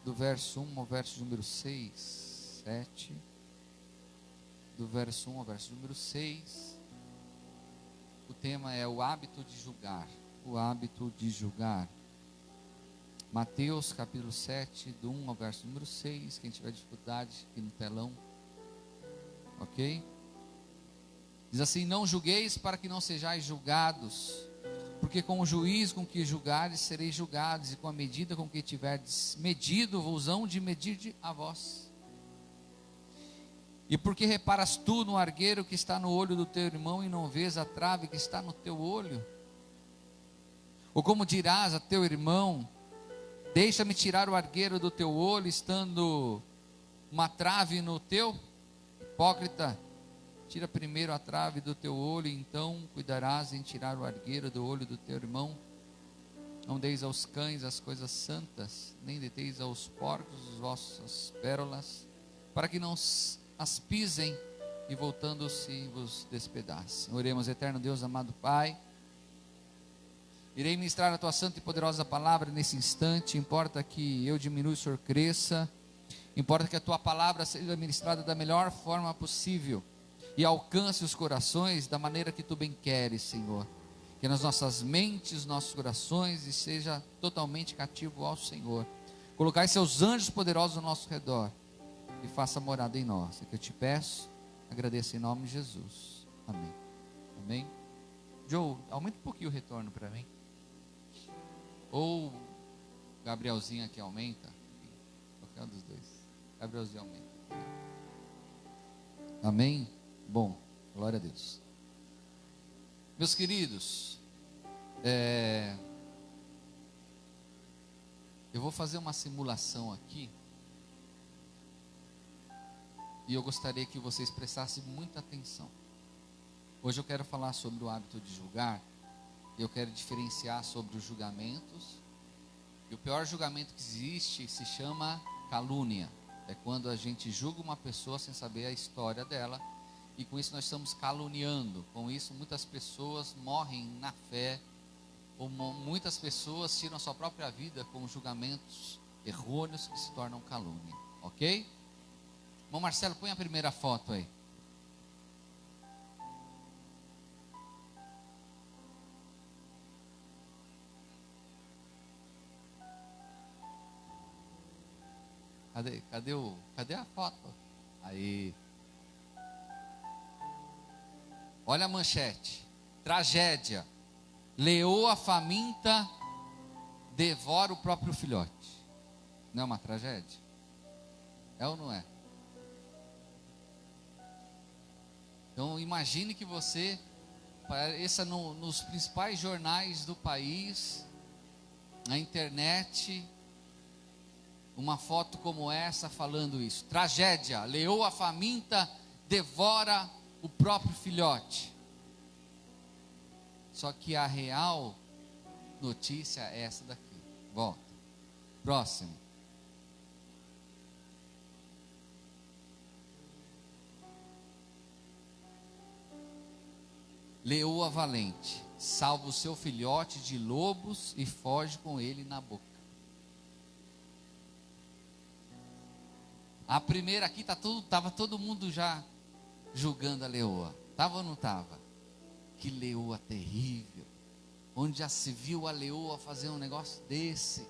do verso 1 ao verso número 6, 7, do verso 1 ao verso número 6, o tema é o hábito de julgar, o hábito de julgar. Mateus capítulo 7, do 1 ao verso número 6, quem tiver dificuldade aqui no telão, ok? Diz assim: não julgueis para que não sejais julgados, porque com o juiz com que julgares sereis julgados, e com a medida com que tiverdes medido, vos hão de medir a vós. E porque reparas tu no argueiro que está no olho do teu irmão, e não vês a trave que está no teu olho? Ou como dirás a teu irmão: deixa-me tirar o argueiro do teu olho, estando uma trave no teu? Hipócrita, tira primeiro a trave do teu olho, e então cuidarás em tirar o argueiro do olho do teu irmão. Não deis aos cães as coisas santas, nem deis aos porcos as vossas pérolas, para que não as pisem e voltando-se vos despedacem. Oremos. Eterno Deus, amado Pai, irei ministrar a tua santa e poderosa palavra nesse instante. Importa que eu diminua e o Senhor cresça. Importa que a tua palavra seja ministrada da melhor forma possível e alcance os corações da maneira que tu bem queres, Senhor. Que nas nossas mentes, nossos corações, e seja totalmente cativo ao Senhor. Colocai seus anjos poderosos ao nosso redor e faça morada em nós. É que eu te peço, agradeço em nome de Jesus. Amém. Amém. Joe, aumenta um pouquinho o retorno para mim. Ou Gabrielzinho aqui aumenta. Qualquer um dos dois. Gabrielzinho aumenta. Amém? Bom, glória a Deus. Meus queridos, eu vou fazer uma simulação aqui. E eu gostaria que vocês prestassem muita atenção. Hoje eu quero falar sobre o hábito de julgar. Eu quero diferenciar sobre os julgamentos. E o pior julgamento que existe se chama calúnia. É quando a gente julga uma pessoa sem saber a história dela. E com isso nós estamos caluniando. Com isso muitas pessoas morrem na fé. Ou muitas pessoas tiram a sua própria vida com julgamentos errôneos que se tornam calúnia. Ok? Irmão Marcelo, põe a primeira foto aí. Cadê a foto? Aí. Olha a manchete. Tragédia. Leoa faminta devora o próprio filhote. Não é uma tragédia? É ou não é? Então imagine que você apareça nos principais jornais do país, na internet, uma foto como essa falando isso. Tragédia, leoa faminta devora o próprio filhote. Só que a real notícia é essa daqui. Volta. Próximo. Leoa valente salva o seu filhote de lobos e foge com ele na boca. A primeira aqui estava todo mundo já julgando a leoa. Estava ou não estava? Que leoa terrível. Onde já se viu a leoa fazer um negócio desse?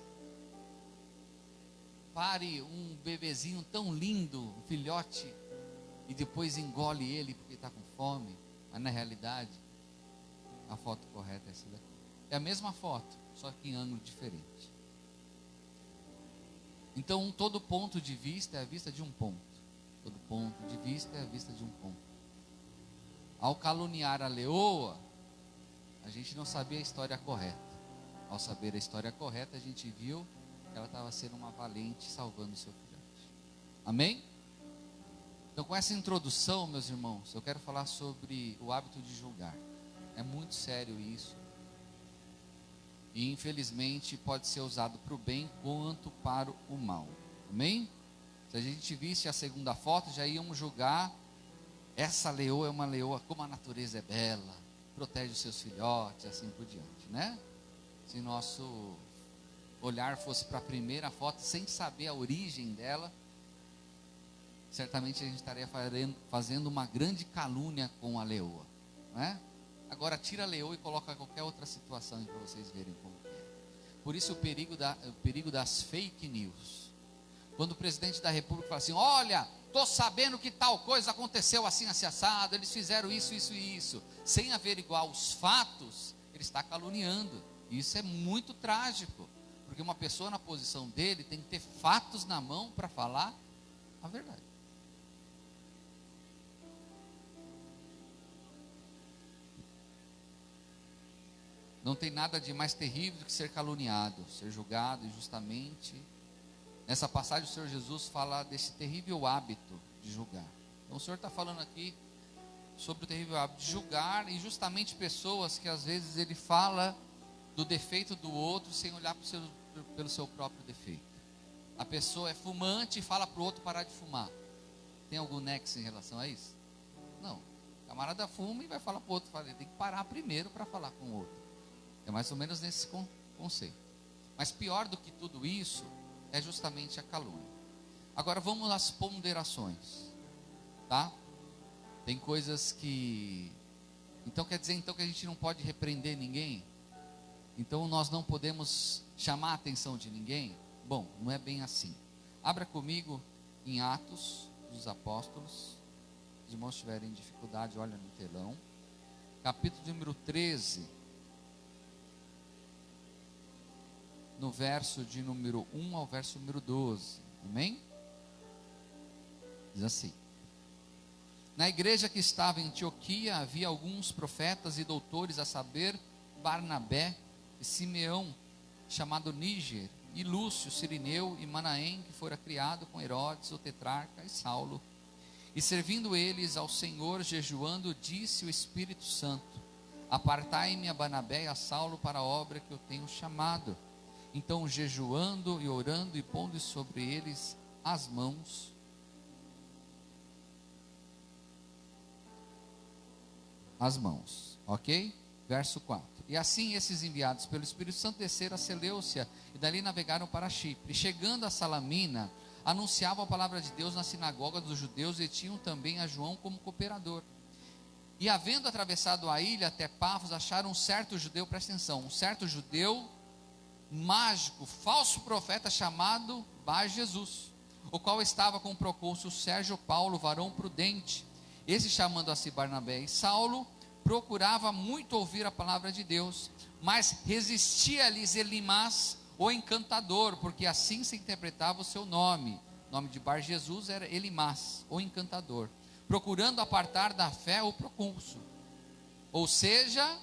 Pare um bebezinho tão lindo, um filhote, e depois engole ele porque está com fome. Mas na realidade, a foto correta é essa daqui. É a mesma foto, só que em ângulo diferente. Então, todo ponto de vista é a vista de um ponto. Todo ponto de vista é a vista de um ponto. Ao caluniar a leoa, a gente não sabia a história correta. Ao saber a história correta, a gente viu que ela estava sendo uma valente, salvando o seu filhote. Amém? Então, com essa introdução, meus irmãos, eu quero falar sobre o hábito de julgar. É muito sério isso. E infelizmente pode ser usado para o bem quanto para o mal. Amém? Se a gente visse a segunda foto, já íamos julgar. Essa leoa é uma leoa, como a natureza é bela, protege os seus filhotes, assim por diante, né? Se nosso olhar fosse para a primeira foto, sem saber a origem dela, certamente a gente estaria fazendo uma grande calúnia com a leoa, não é? Agora tira a leoa e coloca qualquer outra situação para vocês verem como é. Por isso o perigo das fake news. Quando o presidente da república fala assim: olha, estou sabendo que tal coisa aconteceu assim, assim, assado, eles fizeram isso, isso e isso, sem averiguar os fatos, ele está caluniando. E isso é muito trágico, porque uma pessoa na posição dele tem que ter fatos na mão para falar a verdade. Não tem nada de mais terrível do que ser caluniado, ser julgado injustamente. Nessa passagem o Senhor Jesus fala desse terrível hábito de julgar. Então o Senhor está falando aqui sobre o terrível hábito de julgar injustamente pessoas que às vezes ele fala do defeito do outro sem olhar pelo seu próprio defeito. A pessoa é fumante e fala para o outro parar de fumar. Tem algum nexo em relação a isso? Não. O camarada fuma e vai falar para o outro, ele tem que parar primeiro para falar com o outro. É mais ou menos nesse conceito. Mas pior do que tudo isso é justamente a calúnia. Agora vamos às ponderações, tá? Tem coisas que... Então quer dizer que a gente não pode repreender ninguém? Então nós não podemos chamar a atenção de ninguém? Bom, não é bem assim. Abra comigo em Atos dos Apóstolos. Se os irmãos tiverem dificuldade, olha no telão. Capítulo número 13. No verso de número 1 ao verso número 12, amém? Diz assim: na igreja que estava em Antioquia, havia alguns profetas e doutores, a saber, Barnabé e Simeão, chamado Níger, e Lúcio, Cirineu e Manaém, que fora criado com Herodes, o tetrarca, e Saulo. E servindo eles ao Senhor, jejuando, disse o Espírito Santo: apartai-me a Barnabé e a Saulo para a obra que eu tenho chamado. Então, jejuando e orando e pondo sobre eles as mãos, ok? Verso 4. E assim esses enviados pelo Espírito Santo desceram a Seleucia e dali navegaram para Chipre. Chegando a Salamina, anunciavam a palavra de Deus na sinagoga dos judeus e tinham também a João como cooperador. E havendo atravessado a ilha até Pafos, acharam um certo judeu, presta atenção, um certo judeu mágico, falso profeta chamado Bar Jesus, o qual estava com o procônsul Sérgio Paulo, varão prudente. Esse, chamando a si Barnabé e Saulo, procurava muito ouvir a palavra de Deus, mas resistia-lhes Elimas, o encantador, porque assim se interpretava o seu nome. O nome de Bar Jesus era Elimas, o encantador, procurando apartar da fé o procônsul. Ou seja,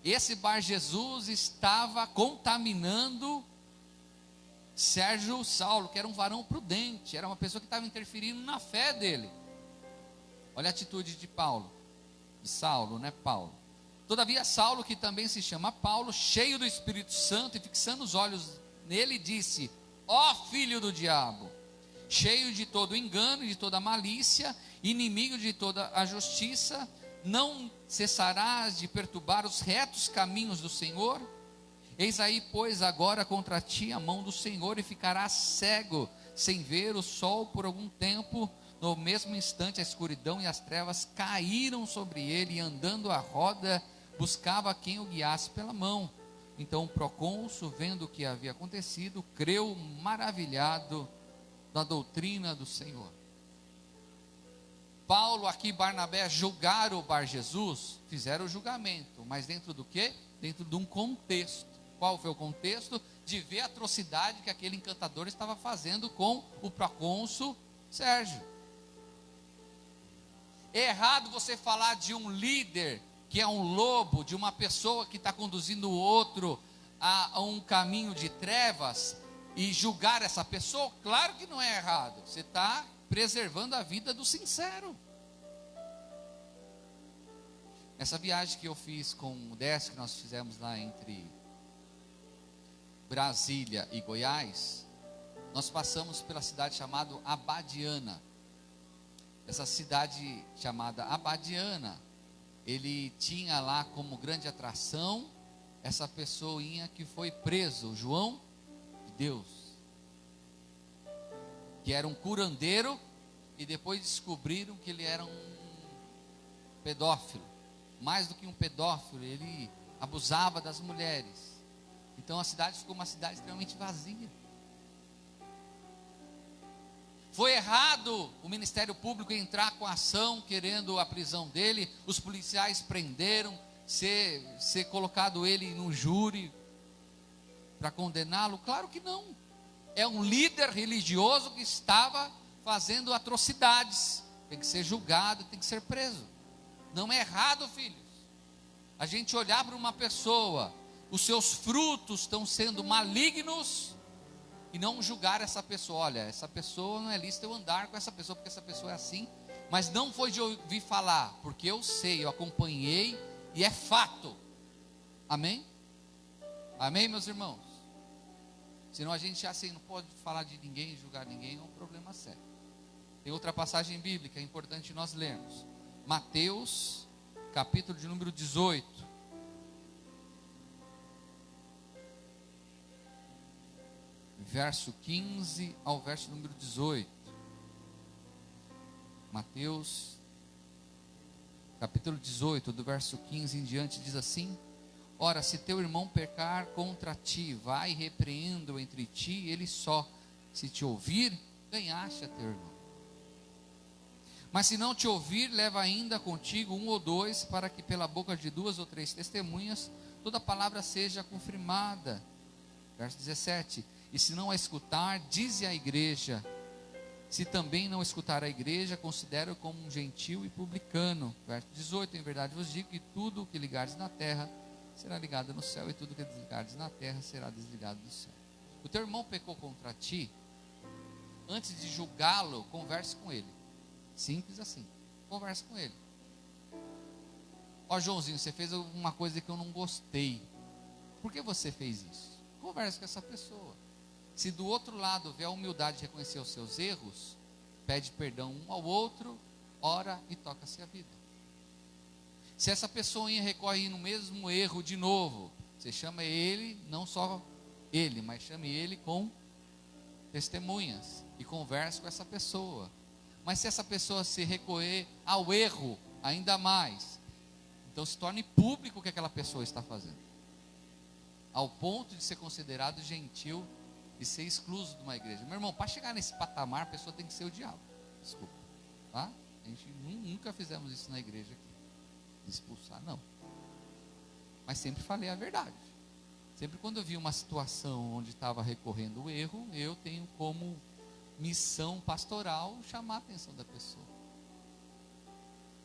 esse Bar Jesus estava contaminando Sérgio Saulo, que era um varão prudente, era uma pessoa que estava interferindo na fé dele. Olha a atitude de Saulo, né? Paulo. Todavia Saulo, que também se chama Paulo, cheio do Espírito Santo e fixando os olhos nele, disse: ó filho do diabo, cheio de todo engano e de toda malícia, inimigo de toda a justiça, não cessarás de perturbar os retos caminhos do Senhor? Eis aí, pois, agora contra ti a mão do Senhor, e ficarás cego, sem ver o sol por algum tempo. No mesmo instante a escuridão e as trevas caíram sobre ele, e andando à roda, buscava quem o guiasse pela mão. Então o procônsul, vendo o que havia acontecido, creu maravilhado da doutrina do Senhor. Paulo aqui, Barnabé, julgaram o Bar Jesus, fizeram o julgamento, mas dentro do quê? Dentro de um contexto. Qual foi o contexto? De ver a atrocidade que aquele encantador estava fazendo com o procônsul Sérgio. É errado você falar de um líder que é um lobo, de uma pessoa que está conduzindo o outro a um caminho de trevas, e julgar essa pessoa? Claro que não é errado, você está preservando a vida do sincero. Essa viagem que eu fiz com o Décio, que nós fizemos lá entre Brasília e Goiás, nós passamos pela cidade chamada Abadiana. Essa cidade chamada Abadiana, ele tinha lá como grande atração essa pessoinha que foi preso, João de Deus, que era um curandeiro, e depois descobriram que ele era um pedófilo. Mais do que um pedófilo, ele abusava das mulheres. Então a cidade ficou uma cidade extremamente vazia. Foi errado o Ministério Público entrar com a ação querendo a prisão dele. Os policiais prenderam, ser colocado ele no júri para condená-lo? Claro que não. É um líder religioso que estava fazendo atrocidades. Tem que ser julgado, tem que ser preso. Não é errado, filhos, a gente olhar para uma pessoa, os seus frutos estão sendo malignos, e não julgar essa pessoa. Olha, essa pessoa não é lícito eu andar com essa pessoa, porque essa pessoa é assim. Mas não foi de ouvir falar, porque eu sei, eu acompanhei, e é fato. Amém? Amém, meus irmãos? Senão a gente assim não pode falar de ninguém, julgar ninguém, é um problema sério. Tem outra passagem bíblica, é importante nós lermos. Mateus, capítulo de número 18. Verso 15 ao verso número 18. Mateus, capítulo 18, do verso 15 em diante, diz assim: Ora, se teu irmão pecar contra ti, vai e repreenda-o entre ti, ele só. Se te ouvir, ganhaste a teu irmão. Mas se não te ouvir, leva ainda contigo um ou dois, para que pela boca de duas ou três testemunhas, toda palavra seja confirmada. Verso 17: E se não a escutar, dize à igreja. Se também não escutar a igreja, considera-o como um gentil e publicano. Verso 18: Em verdade vos digo que tudo o que ligares na terra será ligado no céu, e tudo o que desligares na terra será desligado do céu. O teu irmão pecou contra ti, antes de julgá-lo, converse com ele. Simples assim, converse com ele. Ó Joãozinho, você fez uma coisa que eu não gostei. Por que você fez isso? Converse com essa pessoa. Se do outro lado houver a humildade de reconhecer os seus erros, pede perdão um ao outro, ora e toca-se a vida. Se essa pessoinha recorre no mesmo erro de novo, você chama ele, não só ele, mas chame ele com testemunhas e converse com essa pessoa. Mas se essa pessoa se recorrer ao erro ainda mais, então se torne público o que aquela pessoa está fazendo, ao ponto de ser considerado gentil e ser excluso de uma igreja. Meu irmão, para chegar nesse patamar, a pessoa tem que ser o diabo. Desculpa, tá? A gente nunca fizemos isso na igreja aqui, de expulsar, não. Mas sempre falei a verdade. Sempre quando eu vi uma situação onde estava recorrendo o erro, eu tenho como missão pastoral chamar a atenção da pessoa.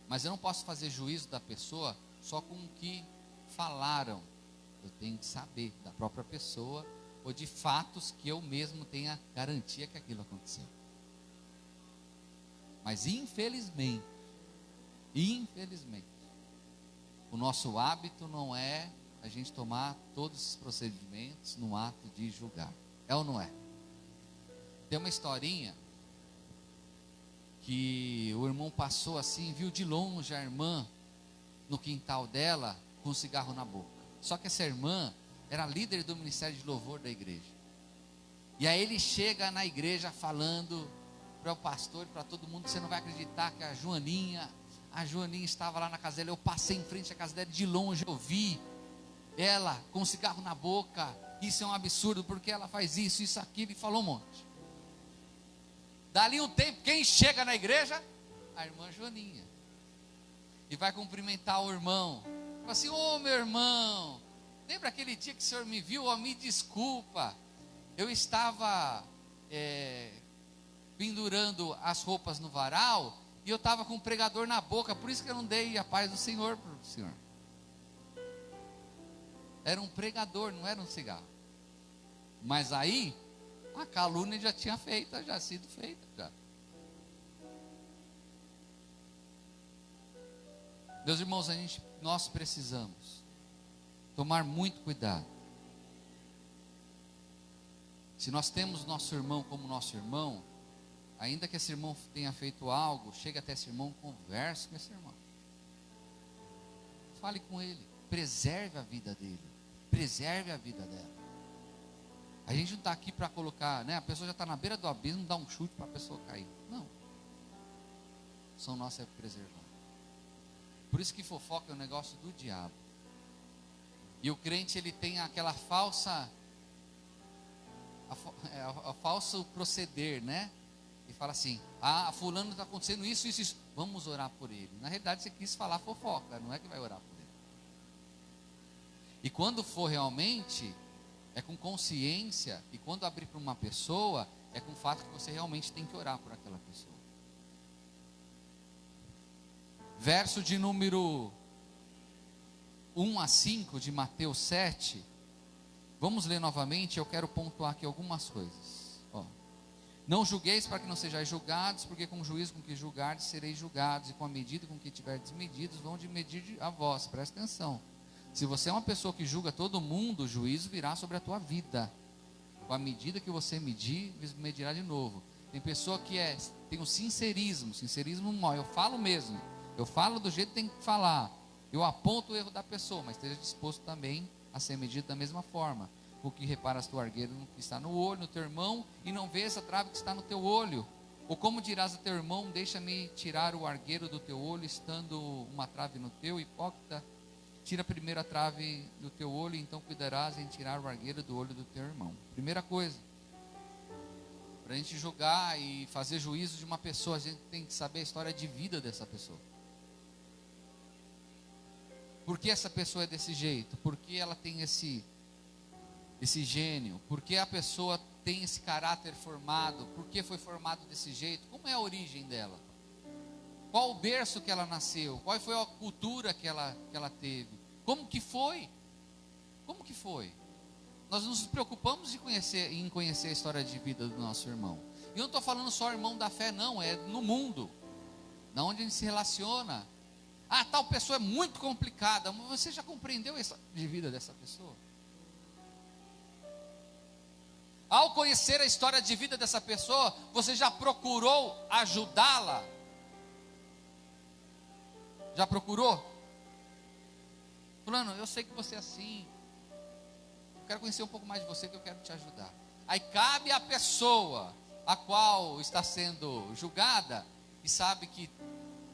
Mas eu não posso fazer juízo da pessoa só com o que falaram. Eu tenho que saber da própria pessoa, ou de fatos que eu mesmo tenha garantia que aquilo aconteceu. Mas infelizmente, o nosso hábito não é a gente tomar todos esses procedimentos no ato de julgar. É ou não é? Tem uma historinha que o irmão passou assim, viu de longe a irmã no quintal dela com um cigarro na boca. Só que essa irmã era líder do ministério de louvor da igreja. E aí ele chega na igreja falando para o pastor e para todo mundo: você não vai acreditar que a Joaninha estava lá na casa dela. Eu passei em frente à casa dela, de longe eu vi ela com um cigarro na boca. Isso é um absurdo, porque ela faz isso, aquilo, e falou um monte. Dali um tempo, quem chega na igreja? A irmã Joaninha. E vai cumprimentar o irmão. Fala assim: ô meu irmão, lembra aquele dia que o senhor me viu? Oh, me desculpa, eu estava pendurando as roupas no varal, e eu estava com um pregador na boca, por isso que eu não dei a paz do Senhor para o senhor. Era um pregador, não era um cigarro. Mas aí a calúnia já tinha sido feita já. Meus irmãos, nós precisamos tomar muito cuidado. Se nós temos nosso irmão como nosso irmão, ainda que esse irmão tenha feito algo, chegue até esse irmão, converse com esse irmão. Fale com ele, preserve a vida dele. preserve a vida dela. A gente não está aqui para colocar, né? A pessoa já está na beira do abismo, dá um chute para a pessoa cair. Não. São nossa é preservar. Por isso que fofoca é um negócio do diabo. E o crente, ele tem aquela falsa, a falso proceder, né? E fala assim: ah, fulano está acontecendo isso, isso, isso. Vamos orar por ele. Na realidade, você quis falar fofoca, não é que vai orar por ele. E quando for realmente, é com consciência. E quando abrir para uma pessoa, é com o fato que você realmente tem que orar por aquela pessoa. Verso de número 1 a 5 de Mateus 7. Vamos ler novamente, eu quero pontuar aqui algumas coisas. Ó. Não julgueis para que não sejais julgados, porque com o juízo com que julgardes, sereis julgados, e com a medida com que tiverdes medidos, vão de medir a vós. Presta atenção. Se você é uma pessoa que julga todo mundo, o juízo virá sobre a tua vida. Com a medida que você medir, medirá de novo. Tem pessoa que tem o sincerismo mal. Eu falo mesmo. Eu falo do jeito que tem que falar. Eu aponto o erro da pessoa, mas esteja disposto também a ser medido da mesma forma. O que reparas tu argueiro no que está no olho, no teu irmão, e não vês a trave que está no teu olho? Ou como dirás a teu irmão, deixa-me tirar o argueiro do teu olho, estando uma trave no teu? Hipócrita, tira primeiro a trave do teu olho, então cuidarás em tirar o argueiro do olho do teu irmão. Primeira coisa, para a gente julgar e fazer juízo de uma pessoa, a gente tem que saber a história de vida dessa pessoa. Por que essa pessoa é desse jeito? Por que ela tem esse gênio? Por que a pessoa tem esse caráter formado? Por que foi formado desse jeito? Como é a origem dela? Qual o berço que ela nasceu? Qual foi a cultura que ela teve? Como que foi? Como que foi? Nós nos preocupamos em conhecer a história de vida do nosso irmão. E eu não estou falando só irmão da fé, não. É no mundo. Na onde a gente se relaciona. Ah, tal pessoa é muito complicada. Mas você já compreendeu a história de vida dessa pessoa? Ao conhecer a história de vida dessa pessoa, você já procurou ajudá-la? Já procurou? Fulano, eu sei que você é assim. Eu quero conhecer um pouco mais de você, que eu quero te ajudar. Aí cabe à pessoa a qual está sendo julgada e sabe que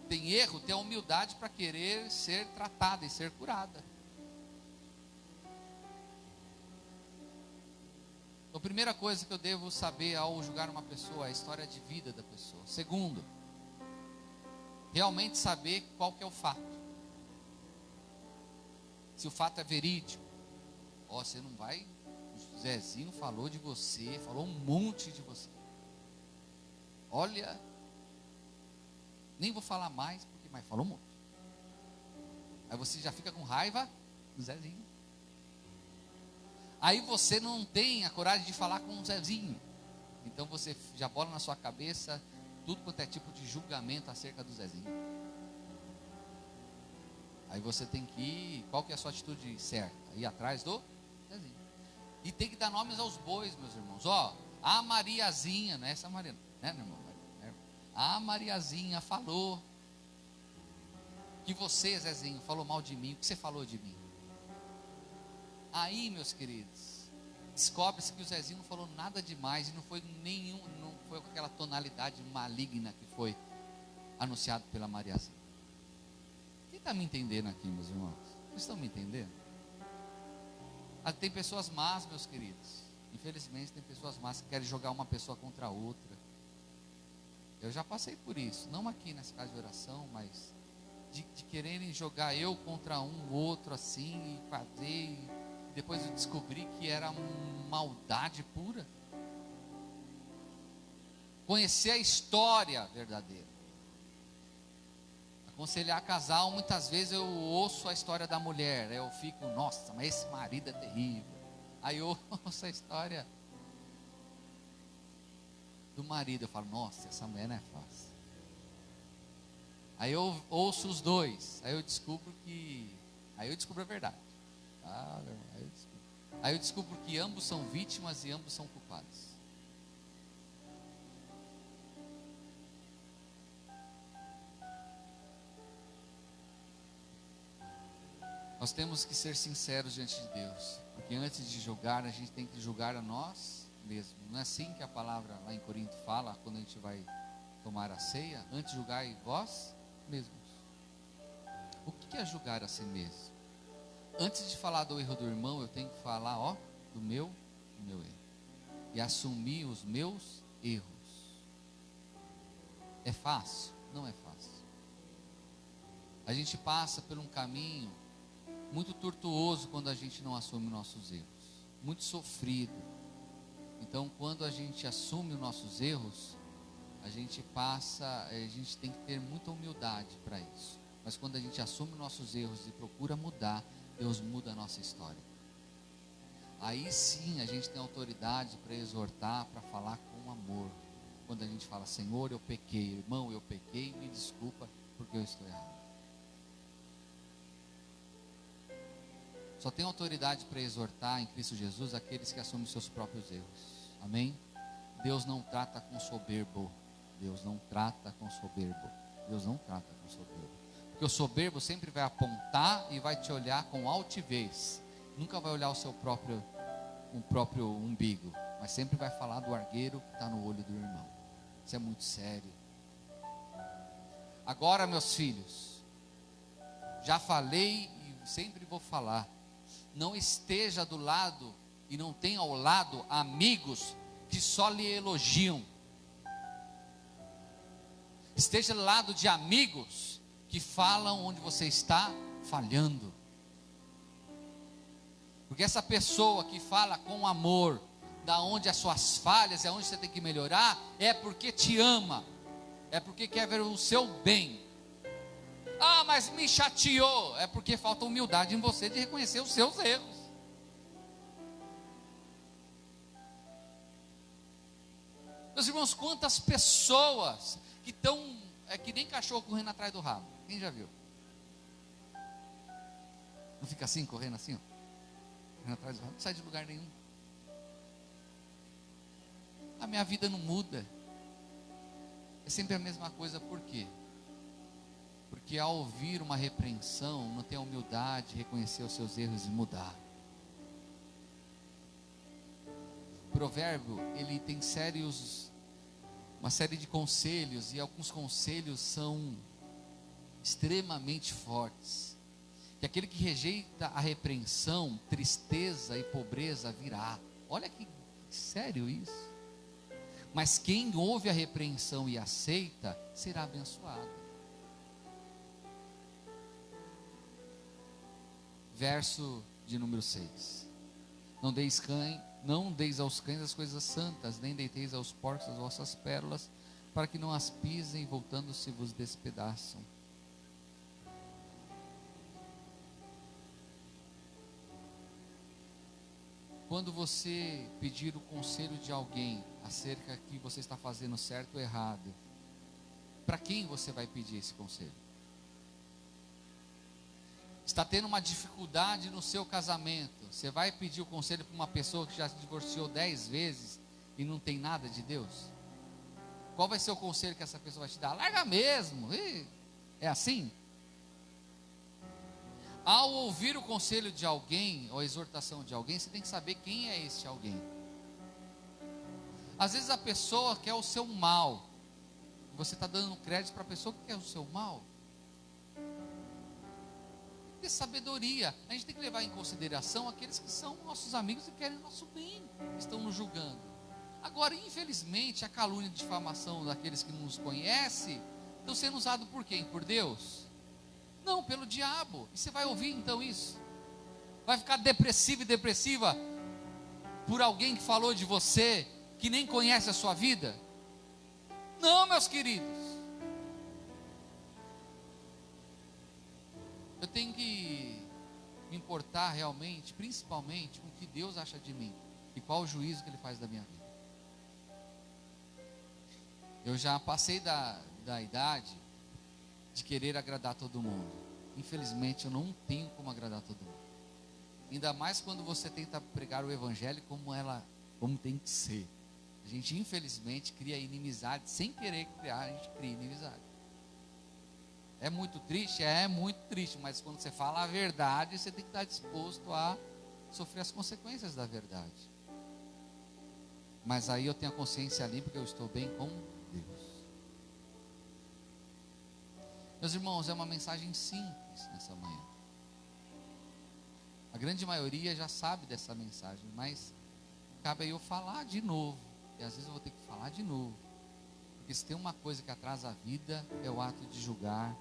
tem erro, ter a humildade para querer ser tratada e ser curada. Então, a primeira coisa que eu devo saber ao julgar uma pessoa é a história de vida da pessoa. Segundo, realmente saber qual que é o fato. Se o fato é verídico. Ó, você não vai... O Zezinho falou de você, falou um monte de você. Olha... Nem vou falar mais, mas falou muito. Aí você já fica com raiva do Zezinho. Aí você não tem a coragem de falar com o Zezinho. Então você já bola na sua cabeça tudo quanto é tipo de julgamento acerca do Zezinho. Aí você tem que ir, qual que é a sua atitude certa? Ir atrás do Zezinho. E tem que dar nomes aos bois, meus irmãos. Ó, a Mariazinha, não é essa Maria, né, meu irmão? A Mariazinha falou que você, Zezinho, falou mal de mim. O que você falou de mim? Aí, meus queridos, descobre-se que o Zezinho não falou nada demais e não foi com aquela tonalidade maligna que foi anunciado pela Mariazinha. Quem está me entendendo aqui, meus irmãos? Vocês estão me entendendo? Tem pessoas más, meus queridos. Infelizmente, tem pessoas más que querem jogar uma pessoa contra a outra. Eu já passei por isso, não aqui nessa casa de oração, mas de quererem jogar eu contra um outro assim, e fazer, e depois eu descobri que era maldade pura. Conhecer a história verdadeira. Aconselhar casal, muitas vezes eu ouço a história da mulher, eu fico, nossa, mas esse marido é terrível. Aí eu ouço a história do marido, eu falo, nossa, essa mulher não é fácil. Aí eu ouço os dois, aí eu descubro a verdade. Aí eu descubro que ambos são vítimas e ambos são culpados. Nós temos que ser sinceros diante de Deus, porque antes de julgar, a gente tem que julgar a nós mesmos. Não é assim que a palavra lá em Corinto fala, quando a gente vai tomar a ceia? Antes julgai vós mesmos. O que é julgar a si mesmo? Antes de falar do erro do irmão, eu tenho que falar, do meu erro. E assumir os meus erros. É fácil? Não é fácil. A gente passa por um caminho muito tortuoso quando a gente não assume nossos erros. Muito sofrido. Então, quando a gente assume os nossos erros, a gente tem que ter muita humildade para isso. Mas quando a gente assume nossos erros e procura mudar, Deus muda a nossa história. Aí sim a gente tem autoridade para exortar, para falar com amor. Quando a gente fala, Senhor, eu pequei, irmão, eu pequei, me desculpa porque eu estou errado. Só tem autoridade para exortar em Cristo Jesus aqueles que assumem seus próprios erros. Amém? Deus não trata com soberbo. Deus não trata com soberbo. Deus não trata com soberbo. Porque o soberbo sempre vai apontar e vai te olhar com altivez. Nunca vai olhar o próprio umbigo. Mas sempre vai falar do argueiro que está no olho do irmão. Isso é muito sério. Agora, meus filhos, já falei e sempre vou falar. Não esteja do lado e não tenha ao lado amigos que só lhe elogiam. Esteja do lado de amigos que falam onde você está falhando. Porque essa pessoa que fala com amor, da onde as suas falhas, é onde você tem que melhorar, é porque te ama, é porque quer ver o seu bem. Ah, mas me chateou, é porque falta humildade em você de reconhecer os seus erros. Meus irmãos, quantas pessoas que estão, que nem cachorro correndo atrás do rabo, quem já viu? Não fica assim, correndo assim, correndo atrás do rabo, não sai de lugar nenhum. A minha vida não muda, é sempre a mesma coisa. Por quê? Porque ao ouvir uma repreensão, não tem a humildade de reconhecer os seus erros e mudar. O provérbio, ele tem uma série de conselhos, e alguns conselhos são extremamente fortes. Que aquele que rejeita a repreensão, tristeza e pobreza virá. Olha que sério isso. Mas quem ouve a repreensão e aceita, será abençoado. Verso de número 6. Não deis aos cães as coisas santas, nem deiteis aos porcos as vossas pérolas, para que não as pisem, voltando-se vos despedaçam. Quando você pedir o conselho de alguém acerca que você está fazendo certo ou errado, para quem você vai pedir esse conselho? Está tendo uma dificuldade no seu casamento, você vai pedir o conselho para uma pessoa que já se divorciou 10 vezes e não tem nada de Deus? Qual vai ser o conselho que essa pessoa vai te dar? Larga mesmo. É assim? Ao ouvir o conselho de alguém, ou a exortação de alguém, você tem que saber quem é esse alguém. Às vezes a pessoa quer o seu mal, você está dando crédito para a pessoa que quer o seu mal. Ter sabedoria. A gente tem que levar em consideração aqueles que são nossos amigos e querem o nosso bem, estão nos julgando. Agora, infelizmente, a calúnia e a difamação daqueles que não nos conhecem estão sendo usados por quem? Por Deus? Não, pelo diabo. E você vai ouvir então isso? Vai ficar depressivo e depressiva por alguém que falou de você, que nem conhece a sua vida? Não, meus queridos. Eu tenho que me importar realmente, principalmente, com o que Deus acha de mim e qual o juízo que Ele faz da minha vida. Eu já passei da idade de querer agradar todo mundo. Infelizmente, eu não tenho como agradar todo mundo. Ainda mais quando você tenta pregar o Evangelho como tem que ser. A gente, infelizmente, cria inimizade, sem querer criar, a gente cria inimizade. É muito triste? É muito triste, mas quando você fala a verdade, você tem que estar disposto a sofrer as consequências da verdade. Mas aí eu tenho a consciência limpa porque eu estou bem com Deus. Meus irmãos, é uma mensagem simples nessa manhã. A grande maioria já sabe dessa mensagem, mas cabe aí eu falar de novo. E às vezes eu vou ter que falar de novo. Porque se tem uma coisa que atrasa a vida, é o ato de julgar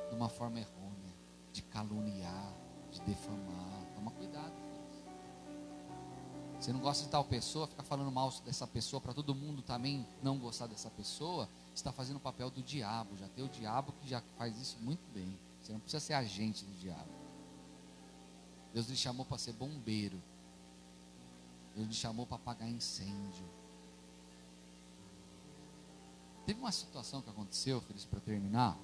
de uma forma errônea, de caluniar, de defamar. Toma cuidado, filhos. Você não gosta de tal pessoa, fica falando mal dessa pessoa para todo mundo também não gostar dessa pessoa. Você está fazendo o papel do diabo. Já tem o diabo que já faz isso muito bem. Você não precisa ser agente do diabo. Deus lhe chamou para ser bombeiro. Deus lhe chamou para apagar incêndio. Teve uma situação que aconteceu, filhos, para terminar.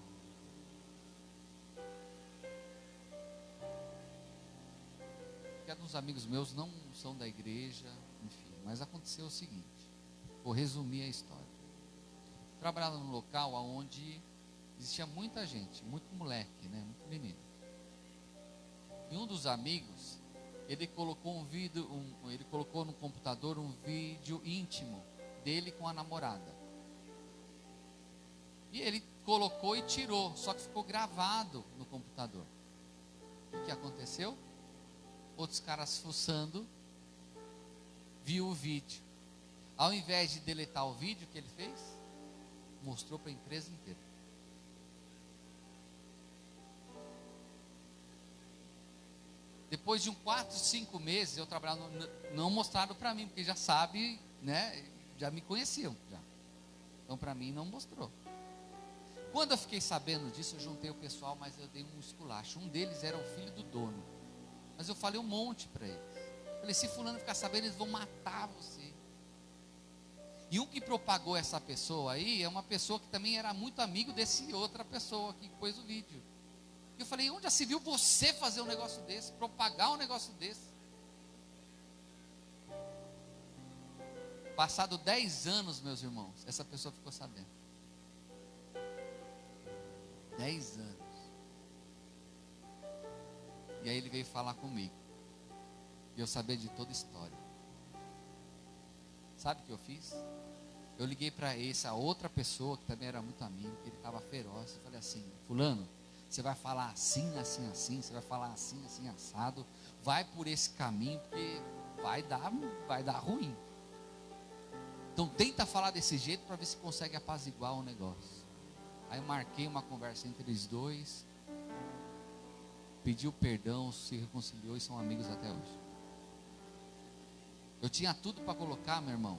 Que alguns amigos meus não são da igreja, enfim, mas aconteceu o seguinte. Vou resumir a história. Trabalhava num local onde existia muita gente, muito moleque, né, muito menino. E um dos amigos, ele colocou ele colocou no computador um vídeo íntimo dele com a namorada. E ele colocou e tirou, só que ficou gravado no computador. O que aconteceu? Outros caras fuçando, viu o vídeo. Ao invés de deletar o vídeo, o que ele fez? Mostrou para a empresa inteira. Depois de 4, 5 meses, eu trabalhava, não mostraram para mim, porque já sabe, né, já me conheciam, já. Então para mim não mostrou. Quando eu fiquei sabendo disso, eu juntei o pessoal, mas eu dei um esculacho. Um deles era o filho do dono. Mas eu falei um monte para eles. Falei, se fulano ficar sabendo, eles vão matar você. E um que propagou essa pessoa aí, é uma pessoa que também era muito amigo desse outra pessoa que pôs o vídeo. E eu falei, onde já se viu você fazer um negócio desse, propagar um negócio desse? Passado 10 anos, meus irmãos, essa pessoa ficou sabendo. 10 anos. E aí ele veio falar comigo. E eu sabia de toda a história. Sabe o que eu fiz? Eu liguei para essa outra pessoa, que também era muito amigo, que ele estava feroz. Eu falei assim, fulano, você vai falar assim, assim, assim, você vai falar assim, assim, assado. Vai por esse caminho, porque vai dar ruim. Então tenta falar desse jeito para ver se consegue apaziguar o negócio. Aí eu marquei uma conversa entre eles dois, pediu perdão, se reconciliou e são amigos até hoje. Eu tinha tudo para colocar, meu irmão.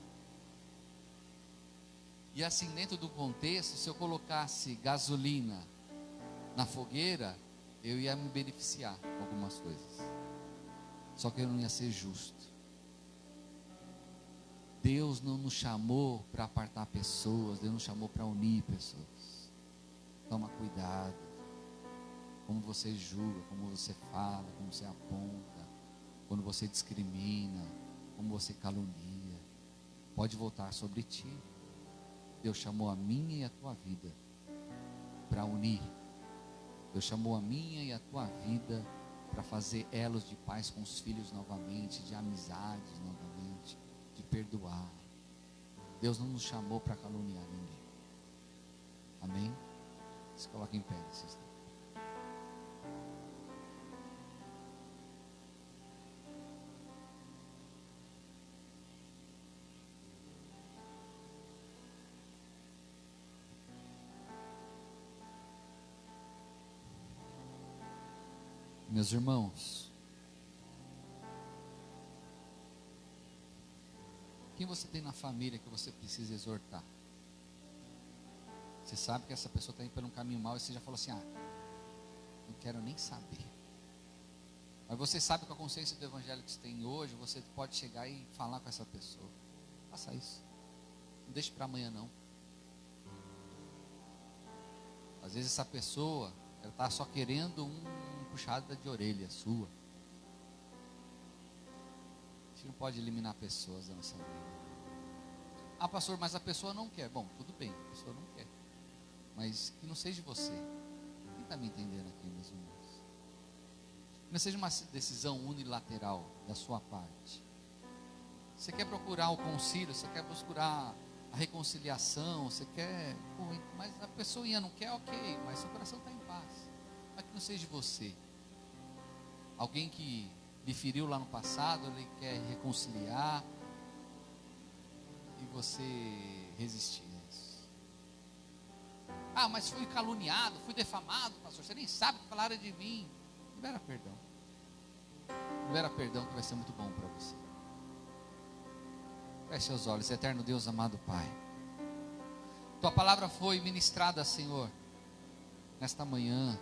E assim, dentro do contexto, se eu colocasse gasolina na fogueira, eu ia me beneficiar com algumas coisas. Só que eu não ia ser justo. Deus não nos chamou para apartar pessoas, Deus nos chamou para unir pessoas. Toma cuidado. Como você julga, como você fala, como você aponta, quando você discrimina, como você calunia, pode voltar sobre ti. Deus chamou a minha e a tua vida para unir. Deus chamou a minha e a tua vida para fazer elos de paz com os filhos novamente, de amizades novamente, de perdoar. Deus não nos chamou para caluniar ninguém. Amém? Se coloque em pé nesse instante. Meus irmãos, quem você tem na família que você precisa exortar? Você sabe que essa pessoa está indo por um caminho mau e você já falou assim, não quero nem saber. Mas você sabe com a consciência do evangelho que você tem hoje, você pode chegar e falar com essa pessoa. Faça isso. Não deixe para amanhã não. Às vezes essa pessoa, ela está só querendo uma puxada de orelha sua. A gente não pode eliminar pessoas da nossa vida. Ah, pastor, mas a pessoa não quer. Bom, tudo bem, a pessoa não quer. Mas que não seja você. Quem está me entendendo aqui, meus irmãos? Não seja uma decisão unilateral da sua parte. Você quer procurar o concílio, você quer procurar a reconciliação, você quer, mas a pessoa não quer, ok, mas seu coração está em paz. Mas que não seja você. Alguém que lhe feriu lá no passado, ele quer reconciliar, e você resistir a isso. Ah, mas fui caluniado, fui defamado, pastor, você nem sabe o que falaram de mim. Libera perdão. Libera perdão, que vai ser muito bom para você. Feche seus olhos, eterno Deus, amado Pai. Tua palavra foi ministrada, Senhor, nesta manhã,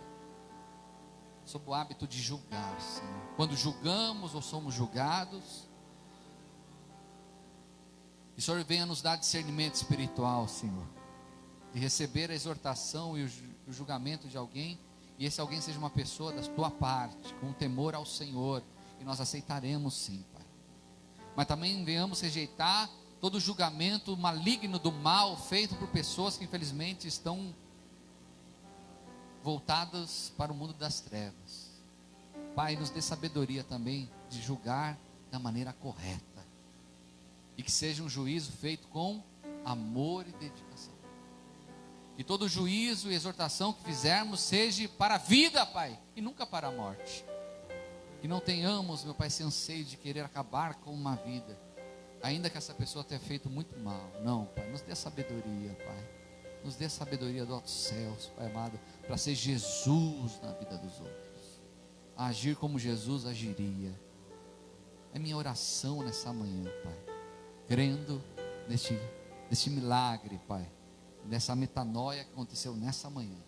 sob o hábito de julgar, Senhor. Quando julgamos ou somos julgados, que o Senhor venha nos dar discernimento espiritual, Senhor, de receber a exortação e o julgamento de alguém, e esse alguém seja uma pessoa da tua parte, com temor ao Senhor, e nós aceitaremos sim, Pai. Mas também venhamos rejeitar todo julgamento maligno do mal feito por pessoas que infelizmente estão voltadas para o mundo das trevas. Pai, nos dê sabedoria também de julgar da maneira correta, e que seja um juízo feito com amor e dedicação. Que todo juízo e exortação que fizermos seja para a vida, Pai, e nunca para a morte. Que não tenhamos, meu Pai, esse anseio de querer acabar com uma vida, ainda que essa pessoa tenha feito muito mal. Não, Pai, nos dê sabedoria, Pai. Nos dê sabedoria do alto céus, Pai amado, para ser Jesus na vida dos outros, agir como Jesus agiria. É minha oração nessa manhã, Pai, crendo neste milagre, Pai, nessa metanoia que aconteceu nessa manhã.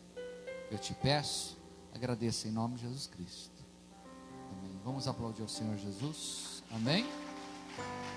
Eu te peço, agradeço em nome de Jesus Cristo. Amém. Vamos aplaudir ao Senhor Jesus. Amém.